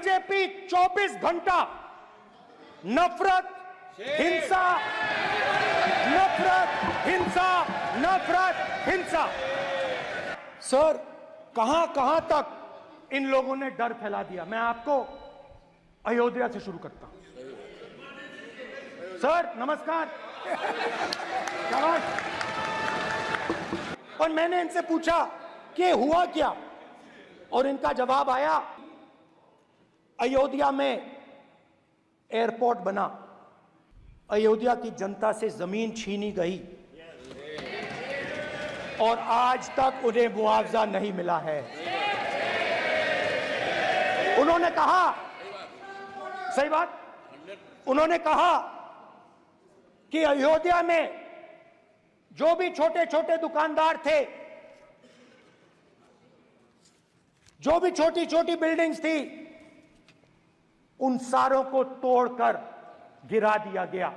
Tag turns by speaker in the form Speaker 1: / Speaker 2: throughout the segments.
Speaker 1: BJP 24 घंटा नफरत, हिंसा, नफरत, हिंसा, नफरत, हिंसा। सर, कहां तक इन लोगों ने डर फैला दिया। मैं आपको अयोध्या से शुरू करता हूं। सर नमस्कार। और मैंने इनसे पूछा कि हुआ क्या, और इनका जवाब आया, अयोध्या में एयरपोर्ट बना, अयोध्या की जनता से जमीन छीनी गई और आज तक उन्हें मुआवजा नहीं मिला है। उन्होंने कहा, सही बात, उन्होंने कहा कि अयोध्या में जो भी छोटे छोटे दुकानदार थे, जो भी छोटी छोटी बिल्डिंग्स थी, उन सारों को तोड़कर गिरा दिया गया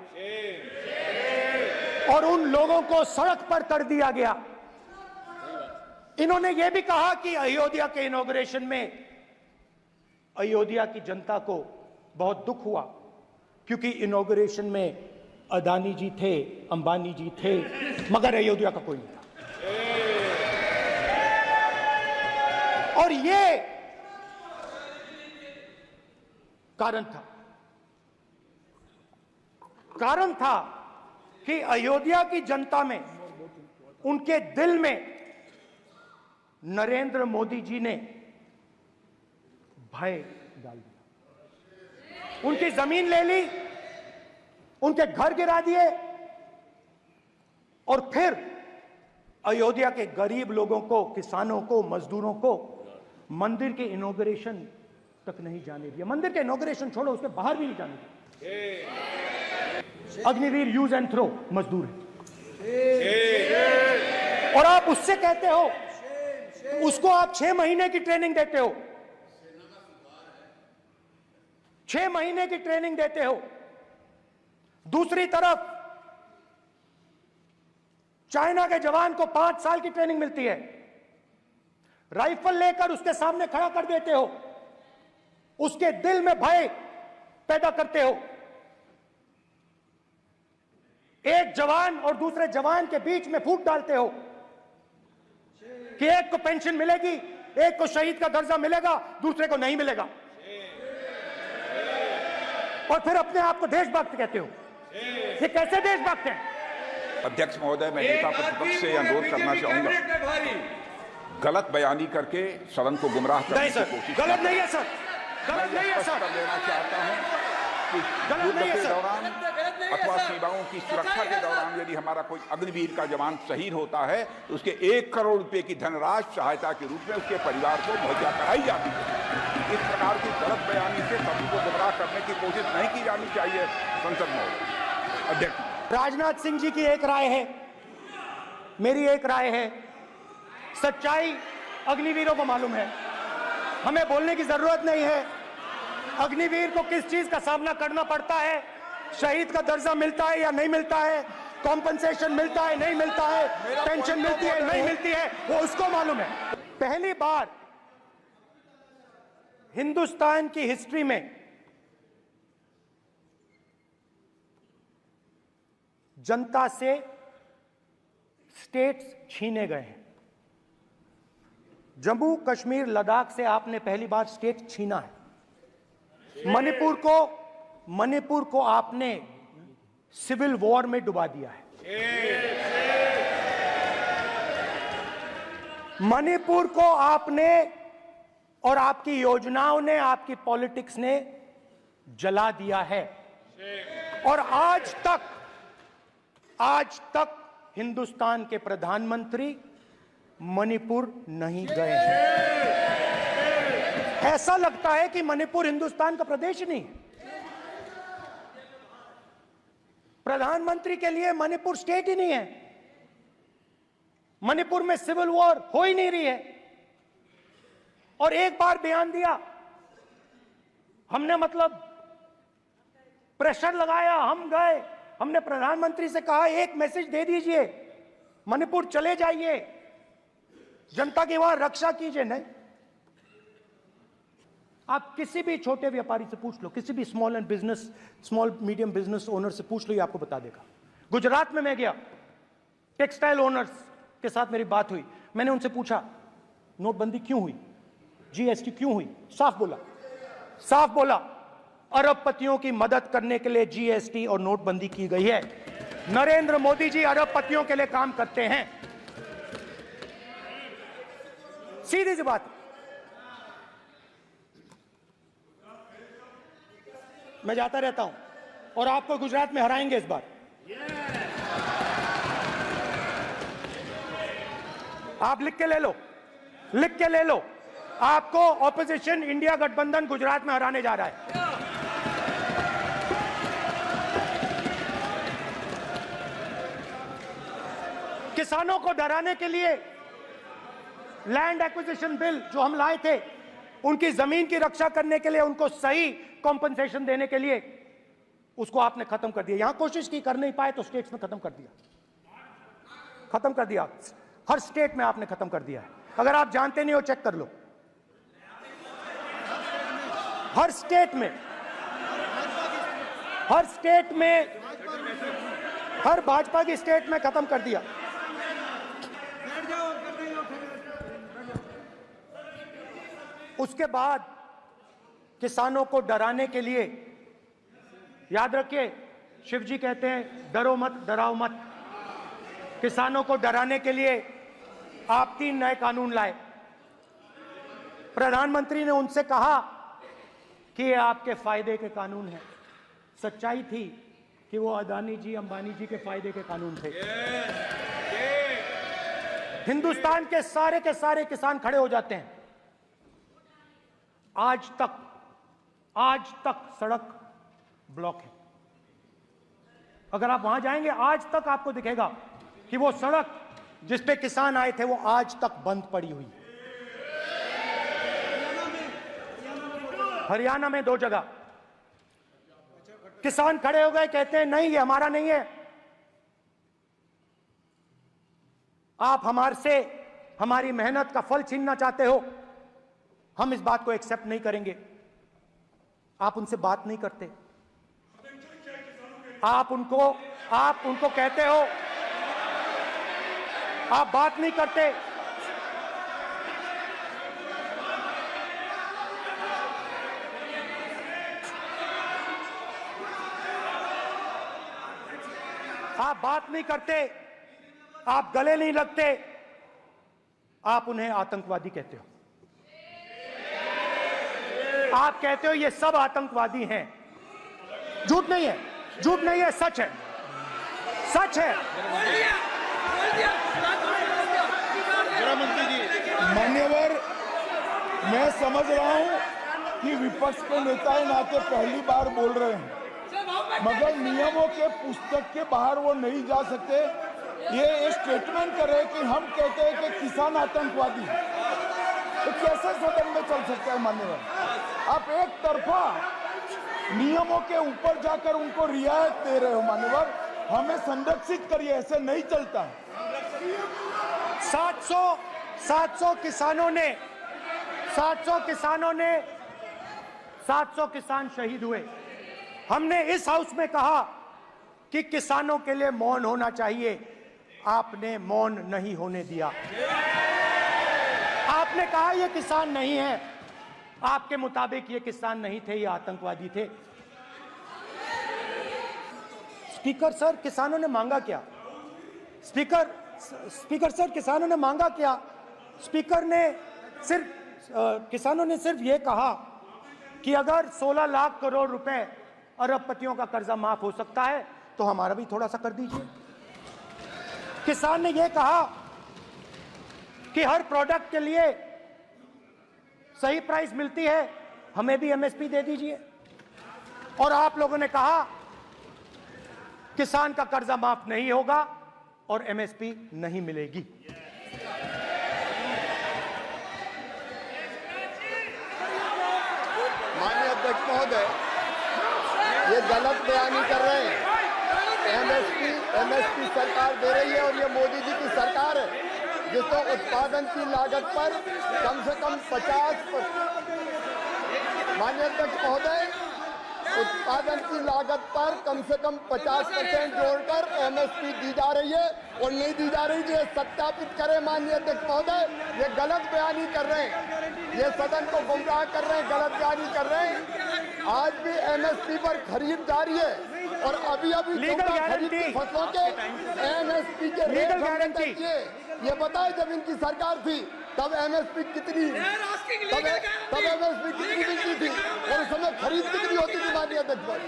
Speaker 1: और उन लोगों को सड़क पर कर दिया गया। इन्होंने यह भी कहा कि अयोध्या के इनॉग्रेशन में अयोध्या की जनता को बहुत दुख हुआ, क्योंकि इनॉग्रेशन में अदानी जी थे, अंबानी जी थे, मगर अयोध्या का कोई नहीं था। और ये कारण था कि अयोध्या की जनता में, उनके दिल में नरेंद्र मोदी जी ने भय डाल दिया। उनकी जमीन ले ली, उनके घर गिरा दिए और फिर अयोध्या के गरीब लोगों को, किसानों को, मजदूरों को मंदिर के इनॉग्रेशन तक नहीं जाने दिया। मंदिर के इनॉग्रेशन छोड़ो, उसके बाहर भी नहीं जाने दिया। अग्निवीर यूज एंड थ्रो मजदूर है, और आप उससे कहते हो, उसको आप 6 महीने की ट्रेनिंग देते हो, 6 महीने की ट्रेनिंग देते हो। दूसरी तरफ चाइना के जवान को 5 साल की ट्रेनिंग मिलती है, राइफल लेकर उसके सामने खड़ा कर देते हो, उसके दिल में भय पैदा करते हो। एक जवान और दूसरे जवान के बीच में फूट डालते हो कि एक को पेंशन मिलेगी, एक को शहीद का दर्जा मिलेगा, दूसरे को नहीं मिलेगा, और फिर अपने आप को देशभक्त कहते हो। ये कैसे देशभक्त हैं?
Speaker 2: अध्यक्ष महोदय, मैं नेता प्रतिपक्ष से अनुरोध करना चाहूंगा, गलत बयानी करके सदन को गुमराह करने की कोशिश।
Speaker 1: गलत नहीं है सर, गलत नहीं है सर।
Speaker 2: कर लेना चाहता हूं कि
Speaker 1: गलत नहीं है
Speaker 2: युद्ध के
Speaker 1: सर।
Speaker 2: दौरान अथवा सीमाओं की सुरक्षा के दौरान यदि हमारा कोई अग्निवीर का जवान शहीद होता है तो उसके 1 करोड़ रुपए की धनराशि सहायता के रूप में उसके परिवार को मुहैया कराई जाती है। इस प्रकार की गलत बयानी से सभी को गुमराह करने की कोशिश नहीं की जानी चाहिए। संसद में अध्यक्ष
Speaker 1: राजनाथ सिंह जी की एक राय है, मेरी एक राय है, सच्चाई अग्निवीरों को मालूम है, हमें बोलने की जरूरत नहीं है। अग्निवीर को किस चीज का सामना करना पड़ता है, शहीद का दर्जा मिलता है या नहीं मिलता है, कॉम्पनसेशन मिलता है नहीं मिलता है, पेंशन मिलती है नहीं मिलती है, वो उसको मालूम है। पहली बार हिंदुस्तान की हिस्ट्री में जनता से स्टेट्स छीने गए हैं। जम्मू कश्मीर लद्दाख से आपने पहली बार स्टेट छीना है। मणिपुर को आपने सिविल वॉर में डुबा दिया है। मणिपुर को आपने और आपकी योजनाओं ने, आपकी पॉलिटिक्स ने जला दिया है। और आज तक हिंदुस्तान के प्रधानमंत्री मणिपुर नहीं गए हैं। ऐसा लगता है कि मणिपुर हिंदुस्तान का प्रदेश ही नहीं है। प्रधानमंत्री के लिए मणिपुर स्टेट ही नहीं है। मणिपुर में सिविल वॉर हो ही नहीं रही है। और एक बार बयान दिया हमने, मतलब प्रेशर लगाया, हम गए, हमने प्रधानमंत्री से कहा एक मैसेज दे दीजिए, मणिपुर चले जाइए, जनता की वहां रक्षा कीजिए। नहीं, आप किसी भी छोटे व्यापारी से पूछ लो, किसी भी स्मॉल मीडियम बिजनेस ओनर से पूछ लो, ये आपको बता देगा। गुजरात में मैं गया, टेक्सटाइल ओनर्स के साथ मेरी बात हुई, मैंने उनसे पूछा नोटबंदी क्यों हुई, जीएसटी क्यों हुई, साफ बोला अरबपतियों की मदद करने के लिए जीएसटी और नोटबंदी की गई है। नरेंद्र मोदी जी अरबपतियों के लिए काम करते हैं, सीधी सी बात। मैं जाता रहता हूं और आपको गुजरात में हराएंगे इस बार। आप लिख के ले लो, आपको ऑपोजिशन इंडिया गठबंधन गुजरात में हराने जा रहा है। किसानों को डराने के लिए लैंड एक्विजिशन बिल जो हम लाए थे, उनकी जमीन की रक्षा करने के लिए, उनको सही कॉम्पनसेशन देने के लिए, उसको आपने खत्म कर दिया। यहां कोशिश की, कर नहीं पाए तो स्टेट्स में खत्म कर दिया। हर स्टेट में आपने खत्म कर दिया है। अगर आप जानते नहीं हो, चेक कर लो, हर स्टेट में, हर भाजपा की स्टेट में खत्म कर दिया। उसके बाद किसानों को डराने के लिए, याद रखिए, शिव जी कहते हैं डरो मत, डराओ मत। किसानों को डराने के लिए आप 3 नए कानून लाए। प्रधानमंत्री ने उनसे कहा कि ये आपके फायदे के कानून हैं। सच्चाई थी कि वो अदानी जी, अंबानी जी के फायदे के कानून थे। हिंदुस्तान के सारे किसान खड़े हो जाते हैं। आज तक सड़क ब्लॉक है। अगर आप वहां जाएंगे, आज तक आपको दिखेगा कि वो सड़क जिस पे किसान आए थे, वो आज तक बंद पड़ी हुई। हरियाणा में 2 जगह किसान खड़े हो गए, कहते हैं नहीं, ये हमारा नहीं है, आप हमारे से हमारी मेहनत का फल छीनना चाहते हो, हम इस बात को एक्सेप्ट नहीं करेंगे। आप उनसे बात नहीं करते, आप उनको कहते हो, आप बात नहीं करते। आप बात नहीं करते, आप गले नहीं लगते, आप उन्हें आतंकवादी कहते हो। आप कहते हो ये सब आतंकवादी हैं। झूठ नहीं है, सच है।
Speaker 3: मान्यवर, मैं समझ रहा हूं कि विपक्ष के नेता नाते पहली बार बोल रहे हैं, मगर नियमों के पुस्तक के बाहर वो नहीं जा सकते। ये स्टेटमेंट कर रहे कि हम कहते हैं कि किसान आतंकवादी, तो कैसे सदन में चल सकता है? मान्यवर, आप एक तरफा नियमों के ऊपर जाकर उनको रियायत दे रहे हो। मान्यवर, हमें संरक्षित करिए, ऐसे नहीं चलता।
Speaker 1: 700 किसान शहीद हुए। हमने इस हाउस में कहा कि किसानों के लिए मौन होना चाहिए, आपने मौन नहीं होने दिया। आपने कहा ये किसान नहीं है, आपके मुताबिक ये किसान नहीं थे, ये आतंकवादी थे। स्पीकर सर, किसानों ने मांगा क्या? स्पीकर सर, किसानों ने मांगा क्या? किसानों ने सिर्फ ये कहा कि अगर 16 लाख करोड़ रुपए अरबपतियों का कर्जा माफ हो सकता है तो हमारा भी थोड़ा सा कर दीजिए। किसान ने यह कहा कि हर प्रोडक्ट के लिए सही प्राइस मिलती है, हमें भी एमएसपी दे दीजिए। और आप लोगों ने कहा किसान का कर्जा माफ नहीं होगा और एमएसपी नहीं मिलेगी।
Speaker 4: माननीय अध्यक्ष महोदय, ये गलत बयानी कर रहे हैं। एमएसपी सरकार दे रही है और ये मोदी जी की सरकार है जिसको उत्पादन की लागत पर कम से कम 50 माननीय अध्यक्ष महोदय, उत्पादन की लागत पर कम से कम 50% जोड़कर एमएसपी दी जा रही है और नहीं दी जा रही, ये सत्यापित करें माननीय अध्यक्ष महोदय। ये गलत बयानी कर रहे हैं, ये सदन को गुमराह कर रहे हैं, गलत बयानी कर रहे हैं। आज भी एमएसपी पर खरीद जारी है और अभी खरीद की फसलों के एमएसपी के रेट हमने तय किए। ये बताए जब इनकी सरकार थी तब एमएसपी कितनी मिलती थी और उस समय खरीद कितनी होती थी माननीय अध्यक्ष महोदय,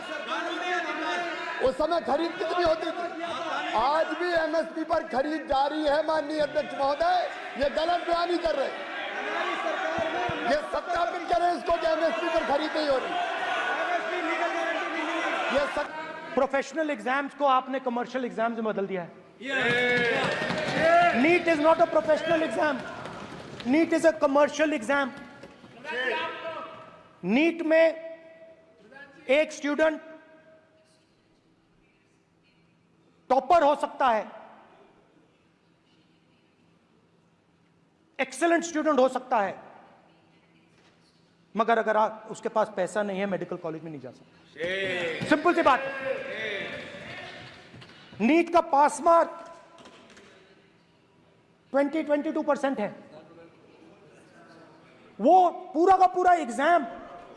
Speaker 4: उस समय खरीद कितनी होती थी। आज भी एमएसपी पर खरीद जारी है माननीय अध्यक्ष महोदय, ये गलत बयानी कर रहे हैं। ये सत्यापित करें इसको कि एमएसपी पर खरीद नहीं हो रही।
Speaker 1: प्रोफेशनल एग्जाम्स को आपने कमर्शियल एग्जाम्स में बदल दिया है। NEET is not a professional exam, NEET is a commercial exam. NEET में एक स्टूडेंट टॉपर हो सकता है, एक्सीलेंट स्टूडेंट हो सकता है, मगर अगर आप उसके पास पैसा नहीं है मेडिकल कॉलेज में नहीं जा सकता। सिंपल सी बात। नीट का पास मार्क 22% है। वो पूरा का पूरा एग्जाम,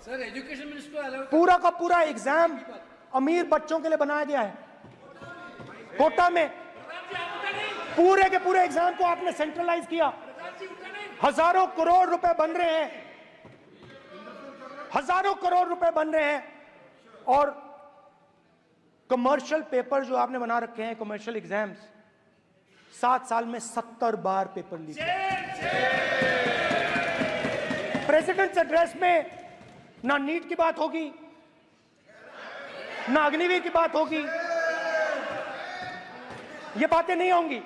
Speaker 5: सर एजुकेशन मिनिस्टर
Speaker 1: पूरा का पूरा एग्जाम अमीर बच्चों के लिए बनाया गया है। कोटा में पूरे के पूरे एग्जाम को आपने सेंट्रलाइज किया। हजारों करोड़ रुपए बन रहे हैं, हजारों करोड़ रुपए बन रहे हैं और कमर्शियल पेपर जो आपने बना रखे हैं, कमर्शियल एग्जाम्स, 7 साल में 70 बार पेपर लीक। प्रेसिडेंट्स एड्रेस में ना नीट की बात होगी, ना अग्निवीर की बात होगी, ये बातें नहीं होंगी।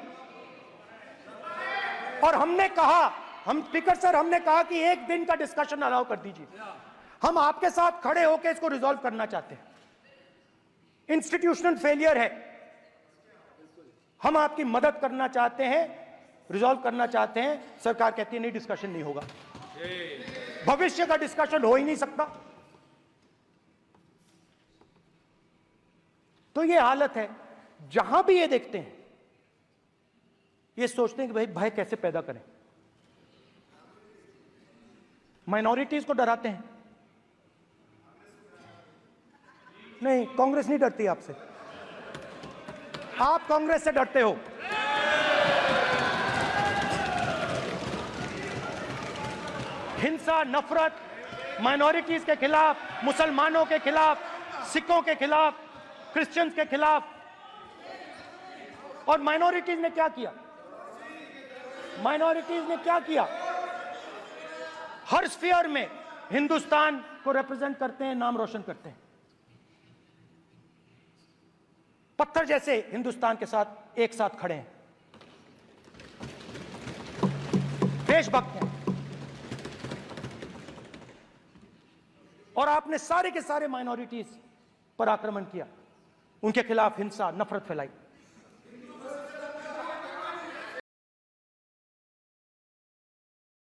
Speaker 1: और हमने कहा, हम स्पीकर सर, हमने कहा कि एक दिन का डिस्कशन अलाउ कर दीजिए। हम आपके साथ खड़े होकर इसको रिजॉल्व करना चाहते हैं। इंस्टीट्यूशनल फेलियर है, हम आपकी मदद करना चाहते हैं, रिजॉल्व करना चाहते हैं। सरकार कहती है नहीं, डिस्कशन नहीं होगा, भविष्य का डिस्कशन हो ही नहीं सकता। तो ये हालत है। जहां भी ये देखते हैं, ये सोचते हैं कि भाई भय कैसे पैदा करें, माइनॉरिटीज को डराते हैं। नहीं, कांग्रेस नहीं डरती आपसे, आप कांग्रेस से डरते हो। हिंसा, नफरत माइनॉरिटीज के खिलाफ, मुसलमानों के खिलाफ, सिखों के खिलाफ, क्रिश्चियंस के खिलाफ। और माइनॉरिटीज ने क्या किया? माइनॉरिटीज ने क्या किया? हर स्फीयर में हिंदुस्तान को रिप्रेजेंट करते हैं, नाम रोशन करते हैं। पत्थर जैसे हिंदुस्तान के साथ एक साथ खड़े हैं, देशभक्त हैं। और आपने सारे के सारे माइनॉरिटीज पर आक्रमण किया, उनके खिलाफ हिंसा, नफरत फैलाई।